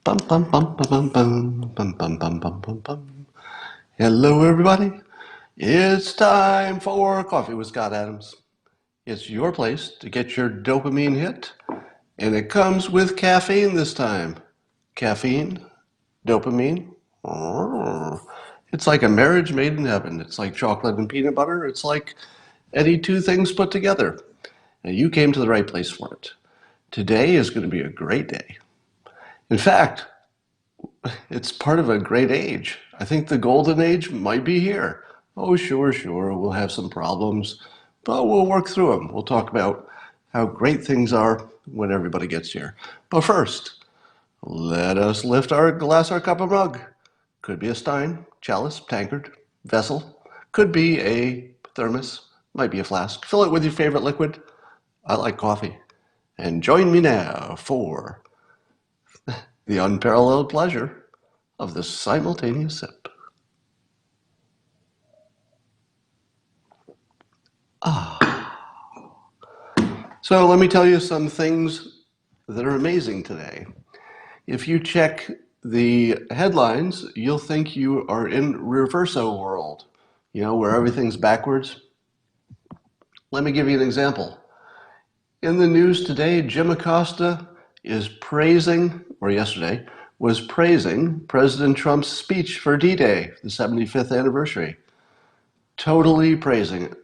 Bum, bum, bum, bum, bum, bum, bum, bum, bum, bum, bum. Hello, everybody. It's time for Coffee with Scott Adams. It's your place to get your dopamine hit, and it comes with caffeine this time. Caffeine, dopamine. It's like a marriage made in heaven. It's like chocolate and peanut butter. It's like any two things put together. And you came to the right place for it. Today is going to be a great day. In fact, it's part of a great age. I think the golden age might be here. Oh, sure, we'll have some problems, but we'll work through them. We'll talk about how great things are when everybody gets here. But first, let us lift our glass, our cup, or mug. Could be a stein, chalice, tankard, vessel. Could be a thermos, might be a flask. Fill it with your favorite liquid. I like coffee. And join me now for the unparalleled pleasure of the simultaneous sip. So let me tell you some things that are amazing today. If you check the headlines, you'll think you are in reverso world, where everything's backwards. Let me give you an example. In the news today, Jim Acosta is praising, or yesterday, was praising President Trump's speech for D-Day, the 75th anniversary. Totally praising it.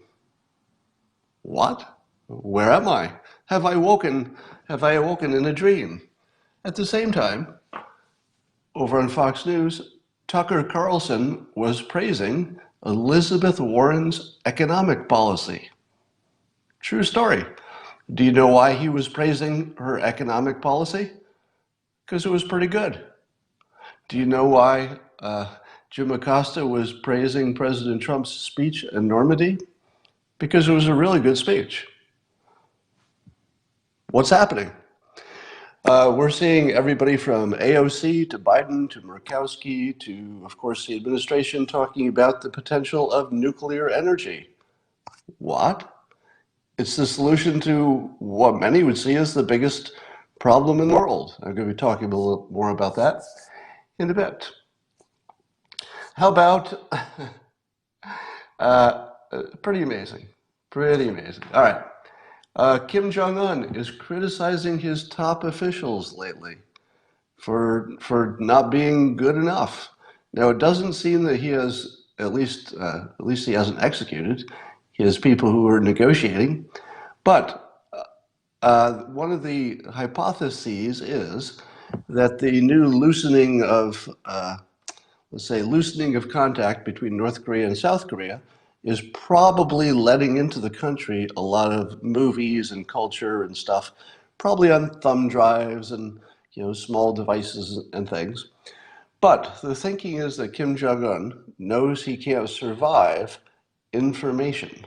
What? Where am I? Have I awoken in a dream? At the same time, over on Fox News, Tucker Carlson was praising Elizabeth Warren's economic policy. True story. Do you know why he was praising her economic policy? Because it was pretty good. Do you know why Jim Acosta was praising President Trump's speech in Normandy? Because it was a really good speech. What's happening? We're seeing everybody from AOC to Biden to Murkowski to, of course, the administration talking about the potential of nuclear energy. What? It's the solution to what many would see as the biggest problem in the world. I'm going to be talking a little more about that in a bit. How about, pretty amazing. All right. Kim Jong-un is criticizing his top officials lately for not being good enough. Now, it doesn't seem that he has, at least he hasn't executed his people who were negotiating. But one of the hypotheses is that the new loosening of, loosening of contact between North Korea and South Korea is probably letting into the country a lot of movies and culture and stuff, probably on thumb drives and small devices and things. But the thinking is that Kim Jong-un knows he can't survive information.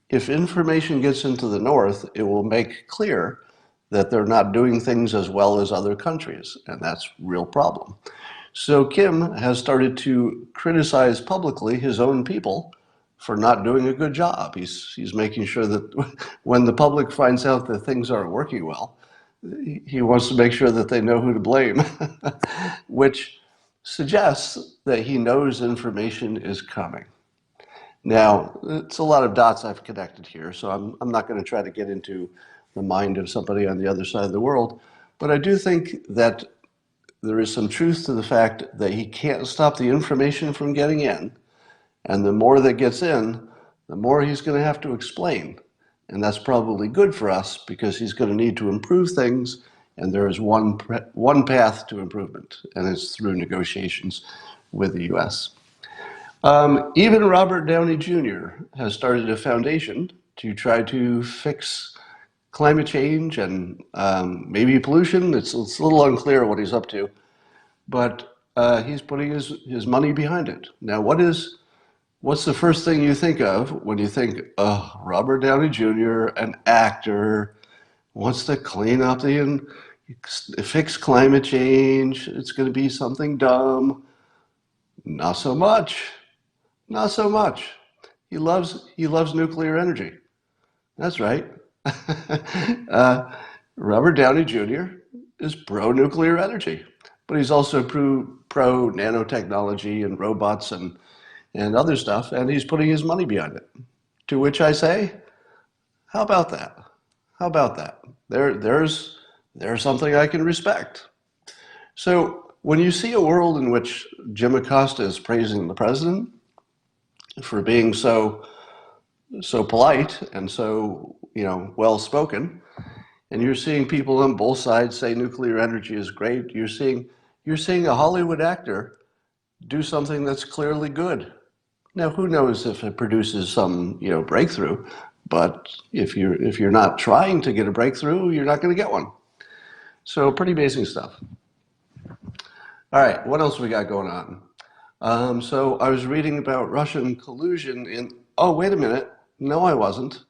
If information gets into the North, it will make clear that they're not doing things as well as other countries, and that's a real problem. So Kim has started to criticize publicly his own people for not doing a good job. He's making sure that when the public finds out that things aren't working well, he wants to make sure that they know who to blame, which suggests that he knows information is coming. Now, it's a lot of dots I've connected here, so I'm not going to try to get into the mind of somebody on the other side of the world, but I do think that there is some truth to the fact that he can't stop the information from getting in, and the more that gets in, the more he's going to have to explain. And that's probably good for us because he's going to need to improve things, and there is one path to improvement, and it's through negotiations with the U.S. Even Robert Downey Jr. has started a foundation to try to fix climate change and maybe pollution. It's a little unclear what he's up to, but he's putting his money behind it. Now, what's the first thing you think of when you think, oh, Robert Downey Jr., an actor, wants to clean up fix climate change, it's going to be something dumb? Not so much. Not so much. He loves nuclear energy. That's right. Robert Downey Jr. is pro-nuclear energy. but he's also pro nanotechnology and robots and other stuff, and he's putting his money behind it. To which I say, how about that? How about that? There's something I can respect. So when you see a world in which Jim Acosta is praising the president for being so polite and so well spoken, and you're seeing people on both sides say nuclear energy is great, you're seeing a Hollywood actor do something that's clearly good. Now, who knows if it produces some breakthrough? But if you're not trying to get a breakthrough, you're not going to get one. So pretty basic stuff. All right, what else we got going on? So I was reading about Russian collusion in. Oh, wait a minute. No, I wasn't.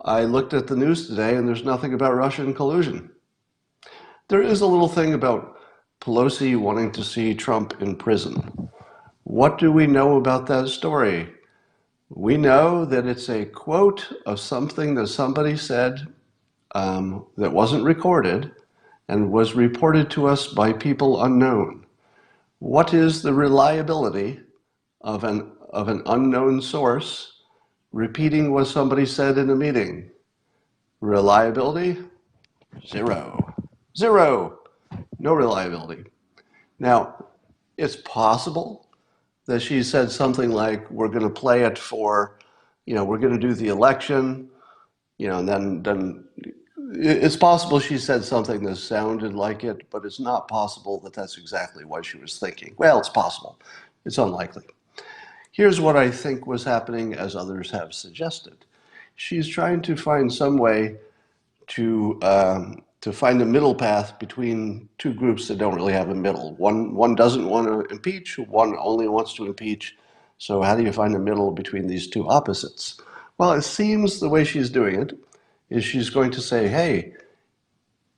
I looked at the news today, and there's nothing about Russian collusion. There is a little thing about Pelosi wanting to see Trump in prison. What do we know about that story? We know that it's a quote of something that somebody said that wasn't recorded and was reported to us by people unknown. What is the reliability of an unknown source repeating what somebody said in a meeting? Reliability? Zero. Zero. No reliability. Now, it's possible that she said something like, we're going to play it for, we're going to do the election, and then it's possible she said something that sounded like it, but it's not possible that that's exactly what she was thinking. Well, it's possible. It's unlikely. Here's what I think was happening, as others have suggested. She's trying to find some way to find a middle path between two groups that don't really have a middle. One doesn't want to impeach, one only wants to impeach. So how do you find a middle between these two opposites? Well, it seems the way she's doing it is she's going to say, hey,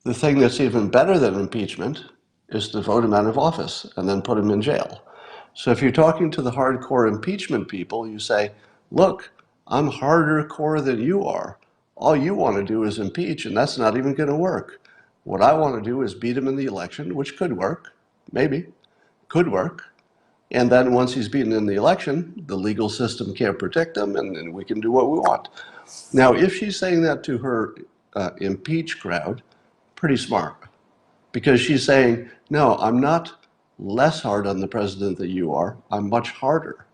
the thing that's even better than impeachment is to vote him out of office and then put him in jail. So if you're talking to the hardcore impeachment people, you say, look, I'm harder core than you are. All you want to do is impeach, and that's not even going to work. What I want to do is beat him in the election, which could work, maybe, could work. And then once he's beaten in the election, the legal system can't protect him, and we can do what we want. Now, if she's saying that to her impeach crowd, pretty smart. Because she's saying, no, I'm not less hard on the president than you are, I'm much harder.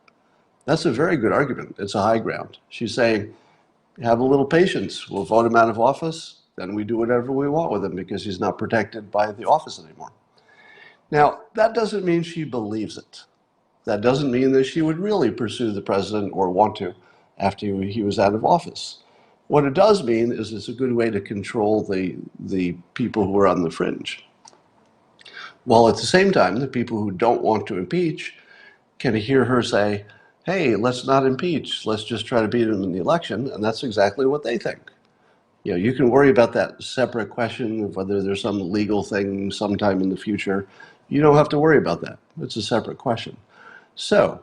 That's a very good argument. It's a high ground. She's saying, have a little patience. We'll vote him out of office, then we do whatever we want with him because he's not protected by the office anymore. Now, that doesn't mean she believes it. That doesn't mean that she would really pursue the president or want to after he was out of office. What it does mean is it's a good way to control the people who are on the fringe. While at the same time, the people who don't want to impeach can hear her say, hey, let's not impeach, let's just try to beat him in the election, and that's exactly what they think. You can worry about that separate question of whether there's some legal thing sometime in the future. You don't have to worry about that. It's a separate question. So,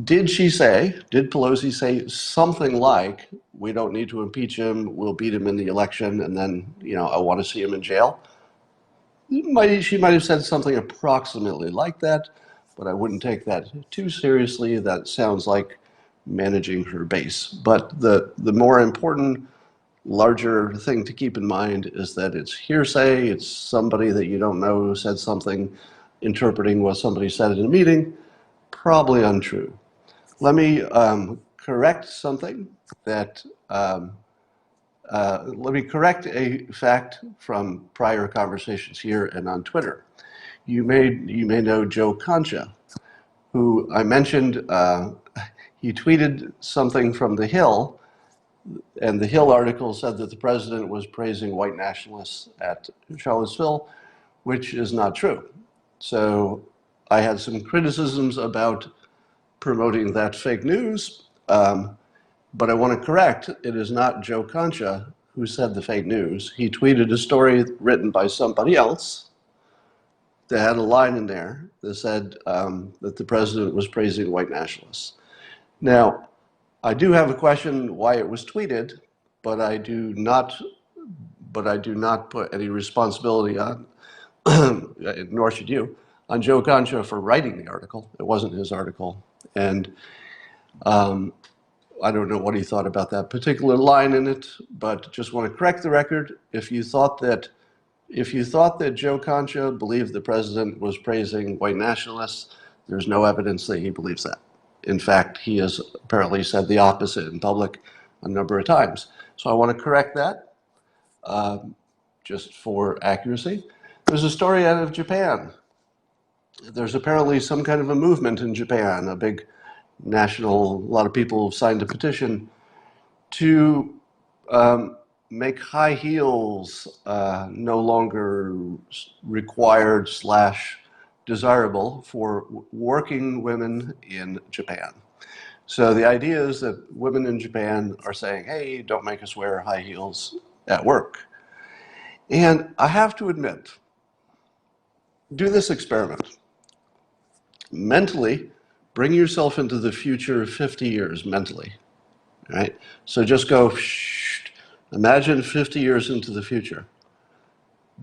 did Pelosi say something like, we don't need to impeach him, we'll beat him in the election, and then, I want to see him in jail? She might have said something approximately like that, but I wouldn't take that too seriously. That sounds like managing her base. But the more important, larger thing to keep in mind is that it's hearsay. It's somebody that you don't know who said something, interpreting what somebody said in a meeting, probably untrue. Let me correct something that, let me correct a fact from prior conversations here and on Twitter. You may know Joe Concha, who I mentioned. He tweeted something from The Hill, and the Hill article said that the president was praising white nationalists at Charlottesville, which is not true. So I had some criticisms about promoting that fake news, but I want to correct, it is not Joe Concha who said the fake news. He tweeted a story written by somebody else that had a line in there that said that the president was praising white nationalists. Now, I do have a question why it was tweeted, but I do not put any responsibility on nor should you, on Joe Concha for writing the article. It wasn't his article. And I don't know what he thought about that particular line in it, but just want to correct the record. If you thought that Joe Concha believed the president was praising white nationalists, there's no evidence that he believes that. In fact, he has apparently said the opposite in public a number of times. So I want to correct that, just for accuracy. There's a story out of Japan. There's apparently some kind of a movement in Japan, a big national, a lot of people have signed a petition to make high heels no longer required / desirable for working women in Japan. So the idea is that women in Japan are saying, hey, don't make us wear high heels at work. And I have to admit, do this experiment. Mentally, bring yourself into the future 50 years mentally, right? So just go, imagine 50 years into the future.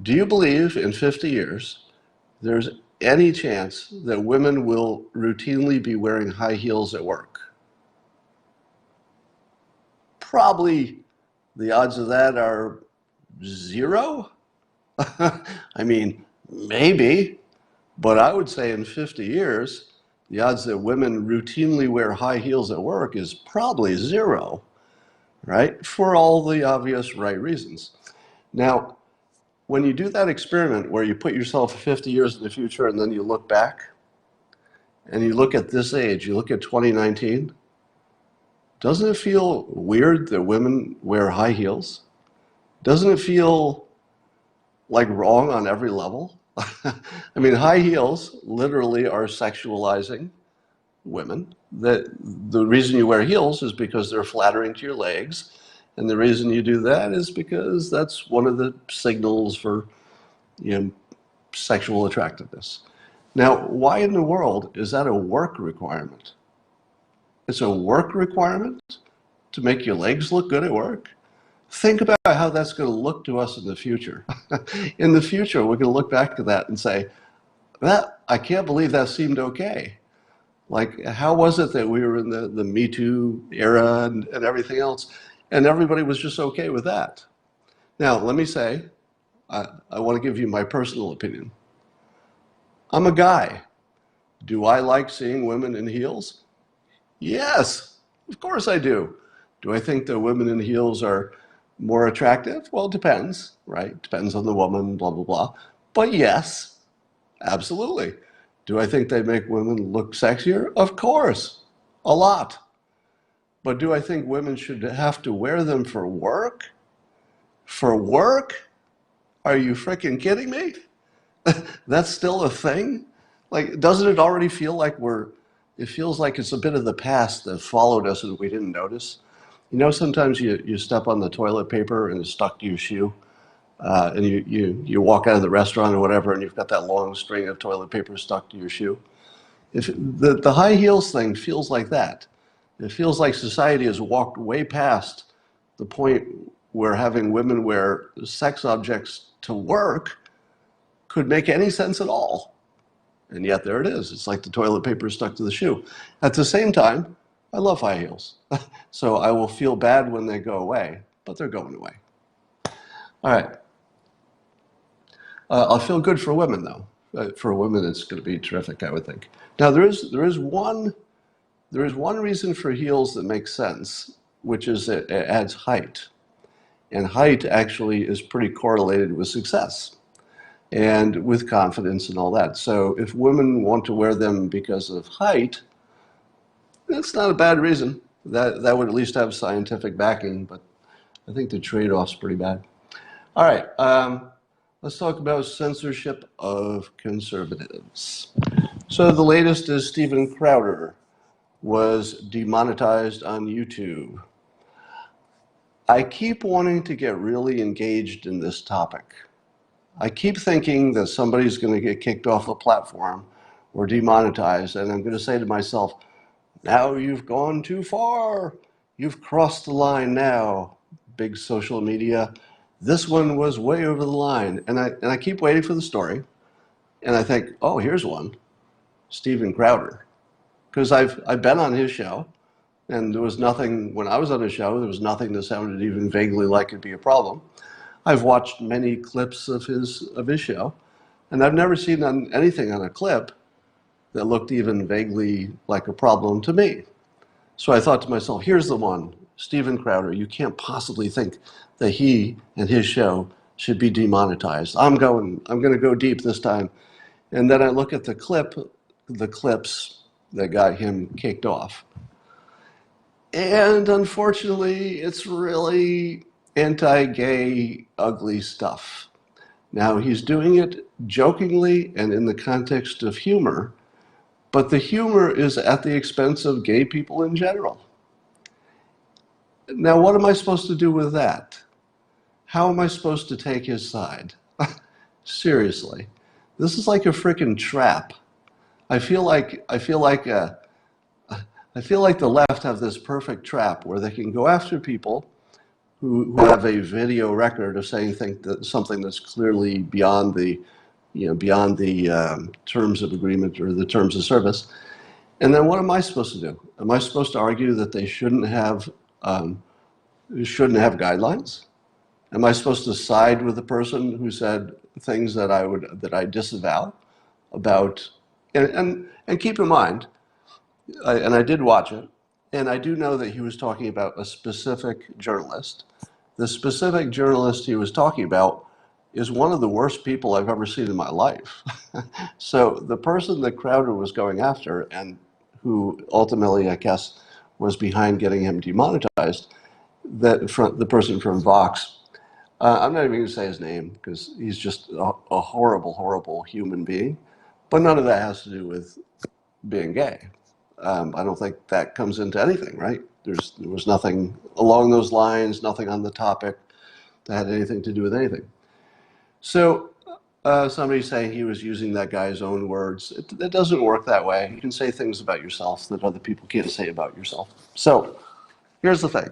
Do you believe in 50 years there's any chance that women will routinely be wearing high heels at work? Probably the odds of that are 0. I mean, maybe, but I would say in 50 years, the odds that women routinely wear high heels at work is probably 0, right? For all the obvious right reasons. Now, when you do that experiment where you put yourself 50 years in the future and then you look back and you look at this age, you look at 2019, doesn't it feel weird that women wear high heels? Doesn't it feel like wrong on every level? I mean, high heels literally are sexualizing women. The reason you wear heels is because they're flattering to your legs. And the reason you do that is because that's one of the signals for, sexual attractiveness. Now, why in the world is that a work requirement? It's a work requirement to make your legs look good at work? Think about how that's going to look to us in the future. In the future, we're going to look back to that and say, I can't believe that seemed okay. Like, how was it that we were in the Me Too era and everything else, and everybody was just okay with that? Now, let me say, I want to give you my personal opinion. I'm a guy. Do I like seeing women in heels? Yes, of course I do. Do I think that women in heels are more attractive? Well, it depends, right? Depends on the woman, blah, blah, blah. But yes, absolutely. Do I think they make women look sexier? Of course, a lot. But do I think women should have to wear them for work? For work? Are you freaking kidding me? That's still a thing? Like, doesn't it already feel like it feels like it's a bit of the past that followed us and we didn't notice? Sometimes you step on the toilet paper and it's stuck to your shoe. And you walk out of the restaurant or whatever, and you've got that long string of toilet paper stuck to your shoe. If the high heels thing feels like that. It feels like society has walked way past the point where having women wear sex objects to work could make any sense at all. And yet there it is. It's like the toilet paper stuck to the shoe. At the same time, I love high heels. So I will feel bad when they go away, but they're going away. All right. I'll feel good for women, though. For women, it's going to be terrific, I would think. Now, there is one reason for heels that makes sense, which is it adds height. And height actually is pretty correlated with success and with confidence and all that. So if women want to wear them because of height, that's not a bad reason. That would at least have scientific backing, but I think the trade-off's pretty bad. All right. Let's talk about censorship of conservatives. So the latest is Steven Crowder was demonetized on YouTube. I keep wanting to get really engaged in this topic. I keep thinking that somebody's going to get kicked off a platform or demonetized, and I'm going to say to myself, now you've gone too far. You've crossed the line now, big social media. This one was way over the line. And I keep waiting for the story. And I think, oh, here's one, Steven Crowder. Because I've been on his show, and there was nothing, when I was on his show, there was nothing that sounded even vaguely like it'd be a problem. I've watched many clips of his show, and I've never seen anything on a clip that looked even vaguely like a problem to me. So I thought to myself, here's the one, Steven Crowder. You can't possibly think that he and his show should be demonetized. I'm going to go deep this time. And then I look at the clips that got him kicked off. And unfortunately, it's really anti-gay, ugly stuff. Now, he's doing it jokingly and in the context of humor, but the humor is at the expense of gay people in general. Now, what am I supposed to do with that? How am I supposed to take his side? Seriously, this is like a freaking trap. I feel like the left have this perfect trap where they can go after people who have a video record of saying something that's clearly beyond the terms of agreement or the terms of service. And then what am I supposed to do? Am I supposed to argue that they shouldn't have guidelines? Am I supposed to side with the person who said things that I disavow about? And keep in mind, I did watch it, and I do know that he was talking about a specific journalist. The specific journalist he was talking about is one of the worst people I've ever seen in my life. So the person that Crowder was going after, and who ultimately, I guess, was behind getting him demonetized, the person from Vox, I'm not even going to say his name because he's just a horrible, horrible human being. But none of that has to do with being gay. I don't think that comes into anything, right? There was nothing along those lines, nothing on the topic that had anything to do with anything. So somebody's saying he was using that guy's own words. It doesn't work that way. You can say things about yourself that other people can't say about yourself. So here's the thing.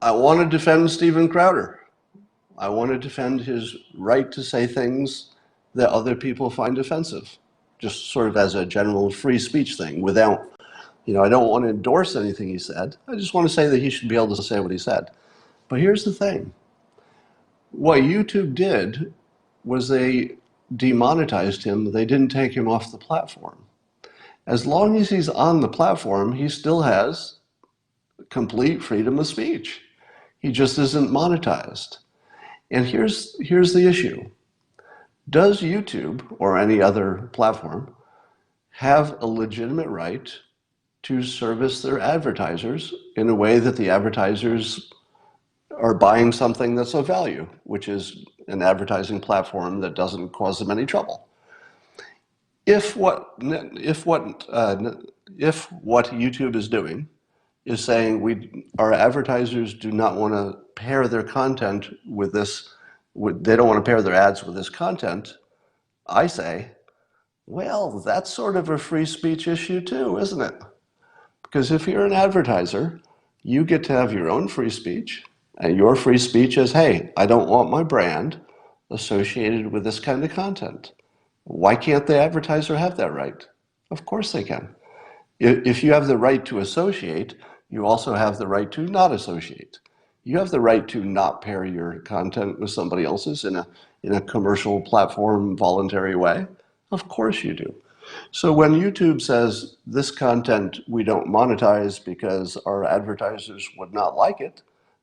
I want to defend Steven Crowder. I want to defend his right to say things that other people find offensive, just sort of as a general free speech thing without, I don't want to endorse anything he said. I just want to say that he should be able to say what he said. But here's the thing. What YouTube did was they demonetized him. They didn't take him off the platform. As long as he's on the platform, he still has complete freedom of speech. He just isn't monetized. And here's the issue. Does YouTube or any other platform have a legitimate right to service their advertisers in a way that the advertisers are buying something that's of value, which is an advertising platform that doesn't cause them any trouble? If what YouTube is doing is saying our advertisers do not want to pair their content with this, they don't want to pair their ads with this content, I say, well, that's sort of a free speech issue too, isn't it? Because if you're an advertiser, you get to have your own free speech, and your free speech is, hey, I don't want my brand associated with this kind of content. Why can't the advertiser have that right? Of course they can. If you have the right to associate, you also have the right to not associate. You have the right to not pair your content with somebody else's in a commercial platform voluntary way. Of course you do. So when YouTube says this content we don't monetize because our advertisers would not like it,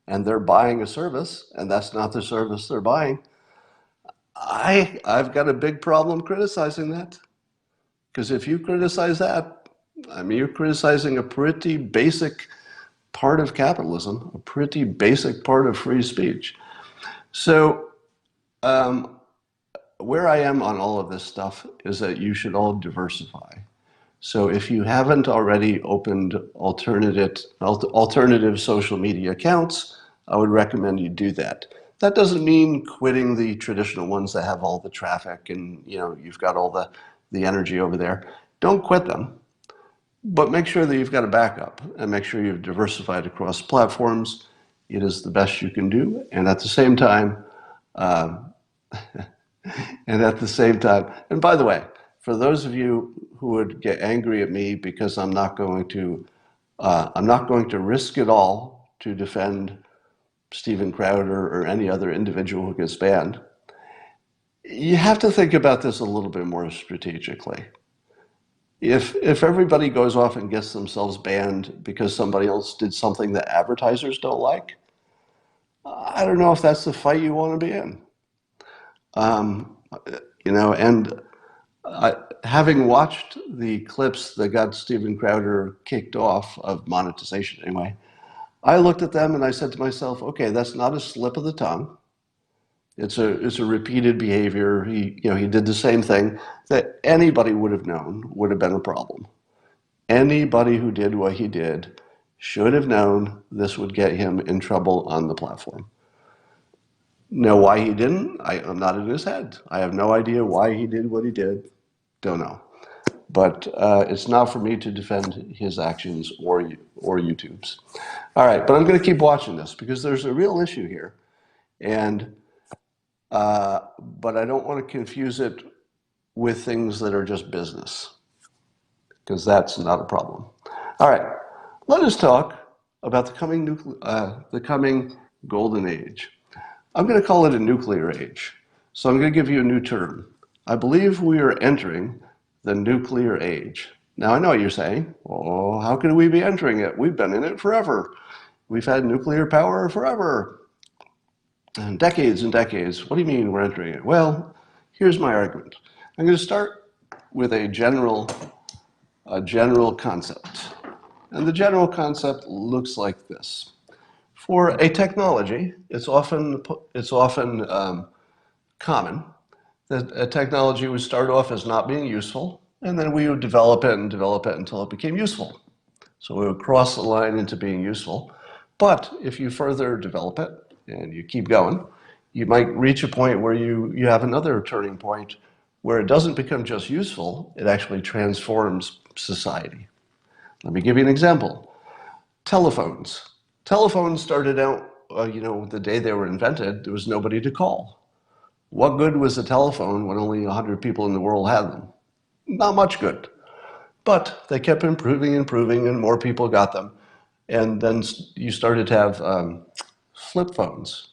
and they're buying a service, and that's not the service they're buying, I've got a big problem criticizing that. Because if you criticize that, I mean, you're criticizing a pretty basic part of capitalism, a pretty basic part of free speech. So where I am on all of this stuff is that you should all diversify. So if you haven't already opened alternative social media accounts, I would recommend you do that. That doesn't mean quitting the traditional ones that have all the traffic and you've got all the energy over there. Don't quit them, but make sure that you've got a backup and make sure you've diversified across platforms. It is the best you can do, and at the same time, um, and by the way, for those of you who would get angry at me because I'm not going to risk it all to defend Steven Crowder or any other individual who gets banned, you have to think about this a little bit more strategically. If everybody goes off and gets themselves banned because somebody else did something that advertisers don't like, I don't know if that's the fight you want to be in. Um, and having watched the clips that got Steven Crowder kicked off of monetization anyway, I looked at them and I said to myself, okay, that's not a slip of the tongue. It's a repeated behavior. He did the same thing that anybody would have known would have been a problem. Anybody who did what he did should have known this would get him in trouble on the platform. Know why he didn't? I'm not in his head. I have no idea why he did what he did. Don't know. But it's not for me to defend his actions or YouTube's. All right, but I'm going to keep watching this because there's a real issue here, and but I don't want to confuse it with things that are just business, because that's not a problem. All right, let us talk about the coming golden age. I'm going to call it a nuclear age. So I'm going to give you a new term. I believe we are entering the nuclear age. Now I know what you're saying. Oh, how can we be entering it? We've been in it forever. We've had nuclear power forever. And decades and decades. What do you mean we're entering it? Well, here's my argument. I'm going to start with a general concept. And the general concept looks like this. For a technology, it's often common that a technology would start off as not being useful, and then we would develop it until it became useful. So we would cross the line into being useful. But if you further develop it and you keep going, you might reach a point where you have another turning point where it doesn't become just useful, it actually transforms society. Let me give you an example. Telephones. Telephones started out, the day they were invented, there was nobody to call. What good was a telephone when only 100 people in the world had them? Not much good. But they kept improving, and more people got them. And then you started to have flip phones.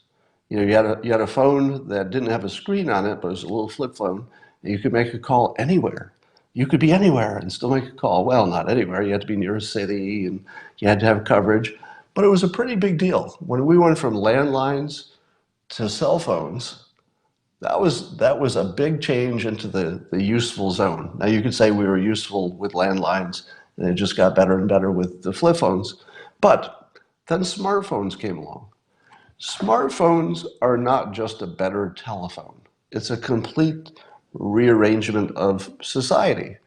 You had a phone that didn't have a screen on it, but it was a little flip phone, and you could make a call anywhere. You could be anywhere and still make a call. Well, not anywhere. You had to be near a city, and you had to have coverage. But it was a pretty big deal. When we went from landlines to cell phones, that was a big change into the useful zone. Now you could say we were useful with landlines, and it just got better and better with the flip phones. But then smartphones came along. Smartphones are not just a better telephone. It's a complete rearrangement of society,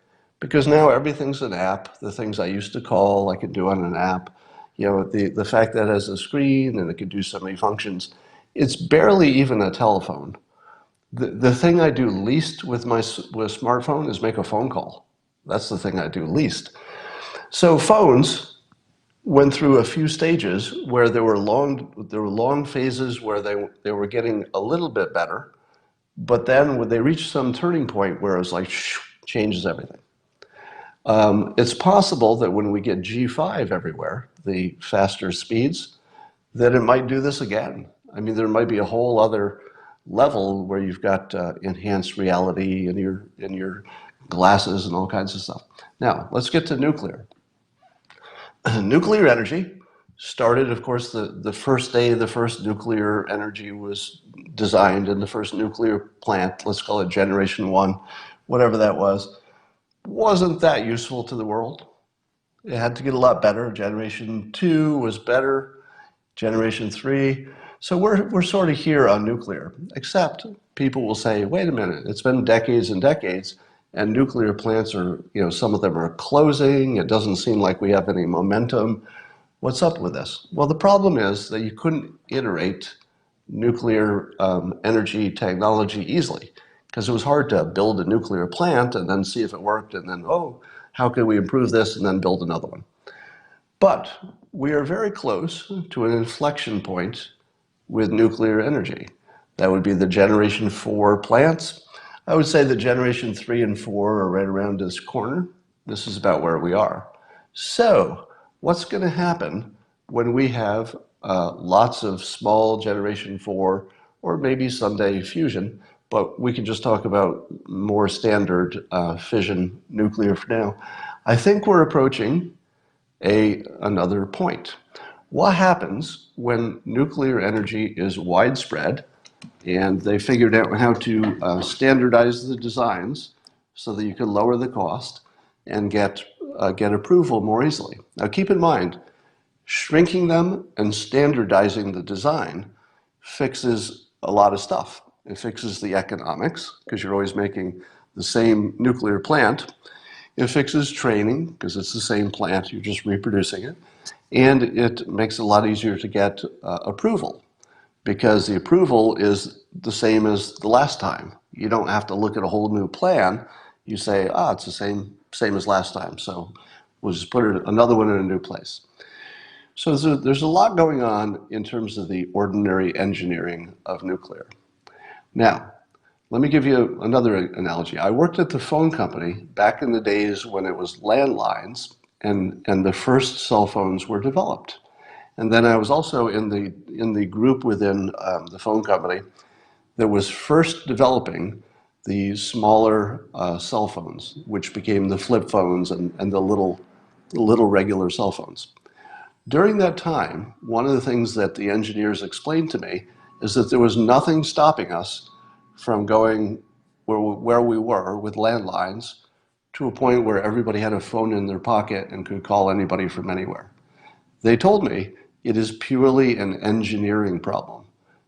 because now everything's an app. The things I used to call, I can do on an app. The fact that it has a screen and it can do so many functions, it's barely even a telephone. The thing I do least with smartphone is make a phone call. That's the thing I do least. So phones went through a few stages where there were long phases where they were getting a little bit better, but then when they reached some turning point where it was like changes everything. It's possible that when we get G5 everywhere, the faster speeds, that it might do this again. I mean, there might be a whole other level where you've got enhanced reality in your glasses and all kinds of stuff. Now, let's get to nuclear. Nuclear energy started, of course, the first day the first nuclear energy was designed in the first nuclear plant, let's call it Generation 1, whatever that was, wasn't that useful to the world. It had to get a lot better. Generation 2 was better. Generation 3. So we're sort of here on nuclear, except people will say, wait a minute, it's been decades and decades, and nuclear plants are, some of them are closing. It doesn't seem like we have any momentum. What's up with this? Well, the problem is that you couldn't iterate nuclear energy technology easily, because it was hard to build a nuclear plant and then see if it worked, and then, oh, how can we improve this, and then build another one. But we are very close to an inflection point with nuclear energy. That would be the Generation 4 plants. I would say the Generation 3 and 4 are right around this corner. This is about where we are. So, what's going to happen when we have lots of small Generation 4 or maybe someday fusion, but we can just talk about more standard fission nuclear for now. I think we're approaching another point. What happens when nuclear energy is widespread and they figured out how to standardize the designs so that you can lower the cost and get approval more easily? Now keep in mind, shrinking them and standardizing the design fixes a lot of stuff. It fixes the economics because you're always making the same nuclear plant. It fixes training because it's the same plant, you're just reproducing it. And it makes it a lot easier to get approval because the approval is the same as the last time. You don't have to look at a whole new plan. You say, it's the same as last time. So we'll just put another one in a new place. So there's a lot going on in terms of the ordinary engineering of nuclear. Now, let me give you another analogy. I worked at the phone company back in the days when it was landlines and the first cell phones were developed. And then I was also in the group within the phone company that was first developing the smaller cell phones, which became the flip phones and the little regular cell phones. During that time, one of the things that the engineers explained to me is that there was nothing stopping us from going where we were with landlines to a point where everybody had a phone in their pocket and could call anybody from anywhere. They told me it is purely an engineering problem,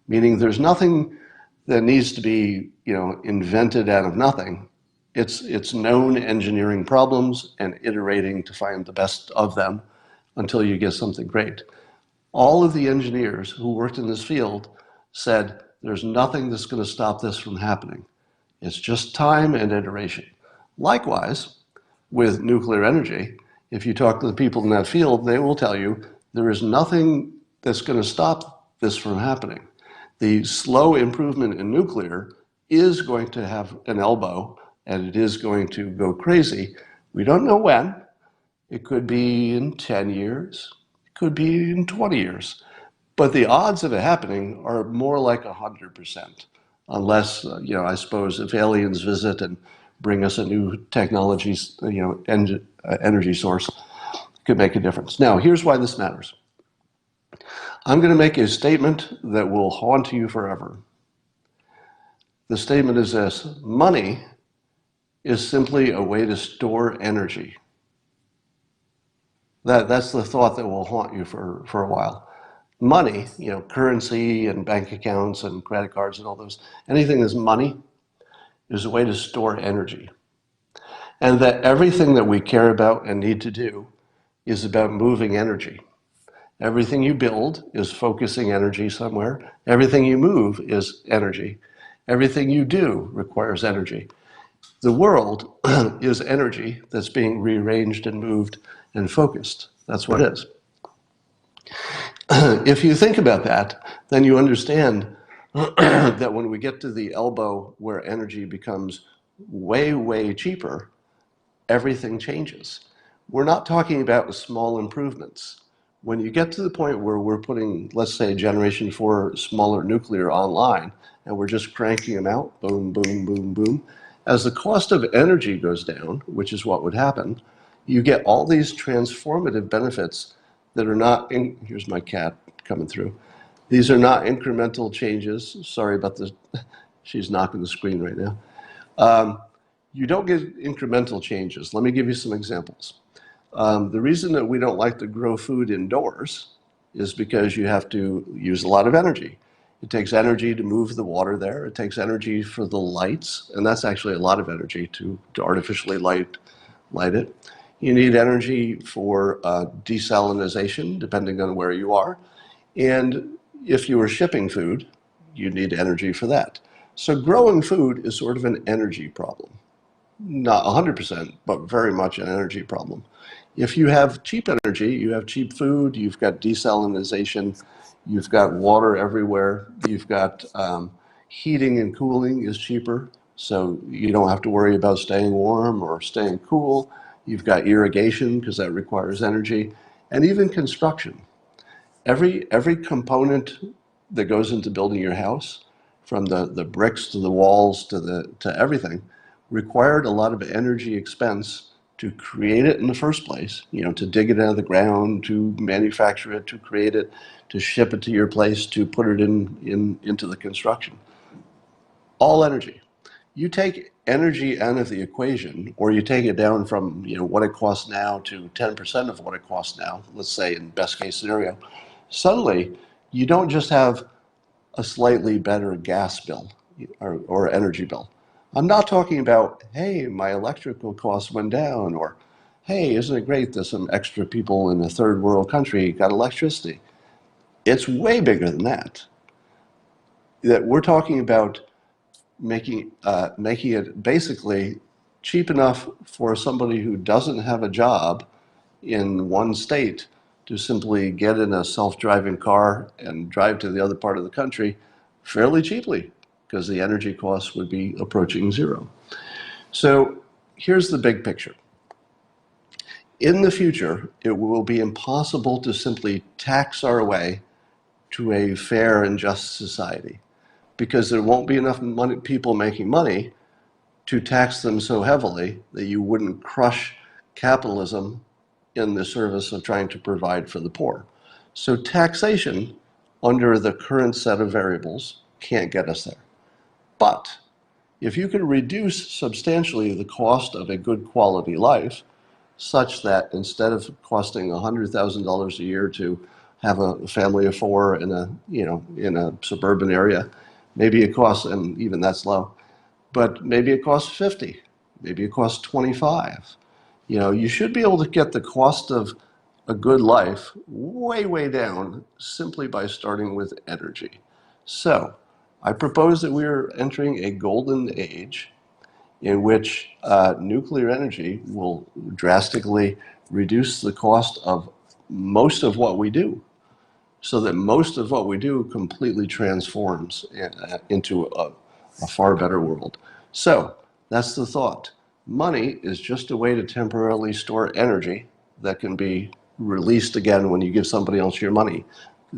meaning there's nothing that needs to be, invented out of nothing. It's known engineering problems and iterating to find the best of them until you get something great. All of the engineers who worked in this field said there's nothing that's going to stop this from happening. It's just time and iteration. Likewise, with nuclear energy, if you talk to the people in that field, they will tell you there is nothing that's going to stop this from happening. The slow improvement in nuclear is going to have an elbow and it is going to go crazy. We don't know when. It could be in 10 years. It could be in 20 years. But the odds of it happening are more like 100%. Unless, I suppose if aliens visit and bring us a new technology, energy source, it could make a difference. Now, here's why this matters. I'm going to make a statement that will haunt you forever. The statement is this: money is simply a way to store energy. That's the thought that will haunt you for a while. Money, currency and bank accounts and credit cards and all those, anything that's money is a way to store energy. And that everything that we care about and need to do is about moving energy. Everything you build is focusing energy somewhere. Everything you move is energy. Everything you do requires energy. The world is energy that's being rearranged and moved and focused. That's what it is. If you think about that, then you understand that when we get to the elbow where energy becomes way, way cheaper, everything changes. We're not talking about small improvements. When you get to the point where we're putting, let's say, Generation 4 smaller nuclear online, and we're just cranking them out, boom, boom, boom, boom, as the cost of energy goes down, which is what would happen, you get all these transformative benefits that are not, here's my cat coming through. These are not incremental changes. Sorry about this, she's knocking the screen right now. You don't get incremental changes. Let me give you some examples. The reason that we don't like to grow food indoors is because you have to use a lot of energy. It takes energy to move the water there. It takes energy for the lights, and that's actually a lot of energy to artificially light it. You need energy for desalinization, depending on where you are. And if you were shipping food, you need energy for that. So growing food is sort of an energy problem. Not 100%, but very much an energy problem. If you have cheap energy, you have cheap food, you've got desalinization, you've got water everywhere, you've got heating and cooling is cheaper, so you don't have to worry about staying warm or staying cool. You've got irrigation because that requires energy, and even construction. Every component that goes into building your house, from the bricks to the walls to everything, required a lot of energy expense to create it in the first place. You know, to dig it out of the ground, to manufacture it, to create it, to ship it to your place, to put it into the construction. All energy. You take energy out of the equation, or you take it down from what it costs now to 10% of what it costs now, let's say in best case scenario, suddenly you don't just have a slightly better gas bill or energy bill. I'm not talking about, hey, my electrical costs went down, or hey, isn't it great that some extra people in a third world country got electricity? It's way bigger than that. That we're talking about making it basically cheap enough for somebody who doesn't have a job in one state to simply get in a self-driving car and drive to the other part of the country fairly cheaply, because the energy costs would be approaching zero. So here's the big picture. In the future, it will be impossible to simply tax our way to a fair and just society, because there won't be enough people making money to tax them so heavily that you wouldn't crush capitalism in the service of trying to provide for the poor. So taxation under the current set of variables can't get us there. But if you can reduce substantially the cost of a good quality life, such that instead of costing $100,000 a year to have a family of four in a suburban area, maybe it costs, and even that's low, but maybe it costs 50, maybe it costs 25. You should be able to get the cost of a good life way, way down simply by starting with energy. So I propose that we are entering a golden age in which nuclear energy will drastically reduce the cost of most of what we do, so that most of what we do completely transforms into a far better world. So that's the thought. Money is just a way to temporarily store energy that can be released again when you give somebody else your money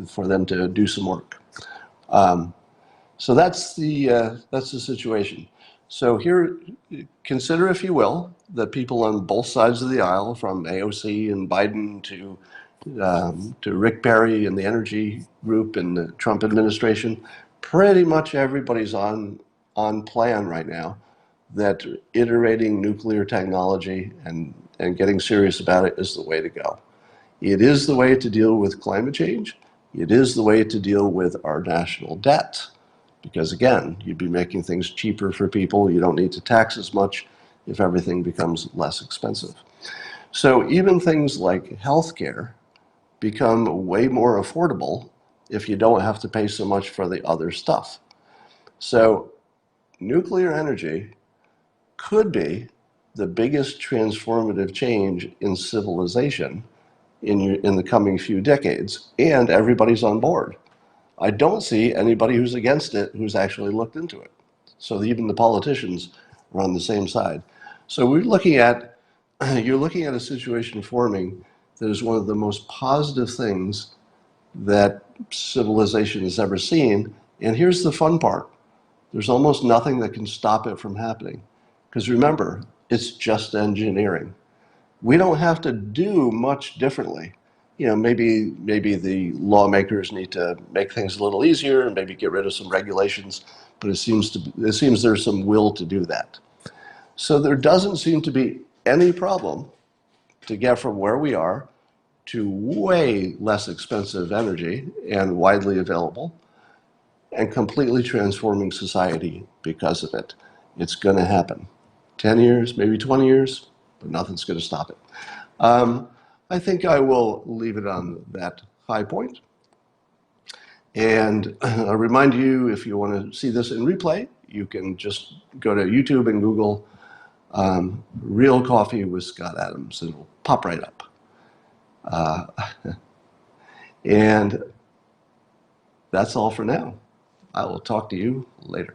for them to do some work. So that's the situation. So here, consider, if you will, that people on both sides of the aisle, from AOC and Biden to Rick Perry and the energy group in the Trump administration, pretty much everybody's on plan right now that iterating nuclear technology and getting serious about it is the way to go. It is the way to deal with climate change. It is the way to deal with our national debt. Because again, you'd be making things cheaper for people. You don't need to tax as much if everything becomes less expensive. So even things like healthcare become way more affordable if you don't have to pay so much for the other stuff. So nuclear energy could be the biggest transformative change in civilization in the coming few decades, and everybody's on board. I don't see anybody who's against it who's actually looked into it. So even the politicians are on the same side. So you're looking at a situation forming that is one of the most positive things that civilization has ever seen. And here's the fun part. There's almost nothing that can stop it from happening. Because remember, it's just engineering. We don't have to do much differently. Maybe the lawmakers need to make things a little easier and maybe get rid of some regulations, but it seems there's some will to do that. So there doesn't seem to be any problem to get from where we are to way less expensive energy and widely available, and completely transforming society because of it. It's going to happen. 10 years, maybe 20 years, but nothing's going to stop it. I think I will leave it on that high point. And I'll remind you, if you want to see this in replay, you can just go to YouTube and Google Real Coffee with Scott Adams, and it'll pop right up. And that's all for now. I will talk to you later.